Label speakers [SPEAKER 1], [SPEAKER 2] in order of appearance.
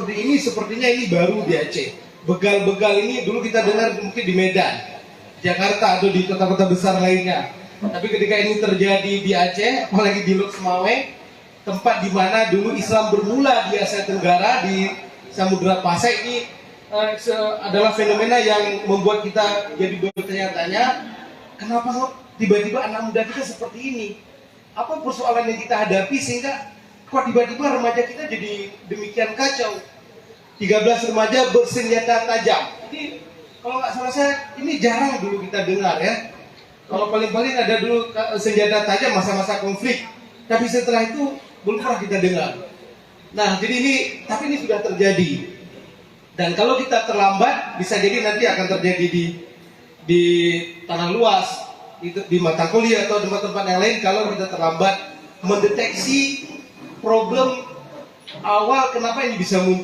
[SPEAKER 1] seperti ini sepertinya ini baru di Aceh. Begal-begal ini dulu kita dengar mungkin di Medan, Jakarta atau di kota-kota besar lainnya. Tapi ketika ini terjadi di Aceh, apalagi di Lok Semawe, tempat di mana dulu Islam bermula di Asia Tenggara, di Samudra Pasai, ini adalah fenomena yang membuat kita jadi bertanya-tanya, kenapa tiba-tiba anak muda kita seperti ini? Apa persoalan yang kita hadapi sehingga kok tiba-tiba remaja kita jadi demikian kacau? 13 remaja bersenjata tajam. Ini kalau nggak salah saya, ini jarang dulu kita dengar ya. Kalau paling-paling ada dulu senjata tajam masa-masa konflik. Tapi setelah itu belum pernah kita dengar. Nah, jadi tapi ini sudah terjadi. Dan kalau kita terlambat, bisa jadi nanti akan terjadi di tanah luas, di mata kuliah atau tempat-tempat yang lain kalau kita terlambat mendeteksi problem awal kenapa ini bisa muncul.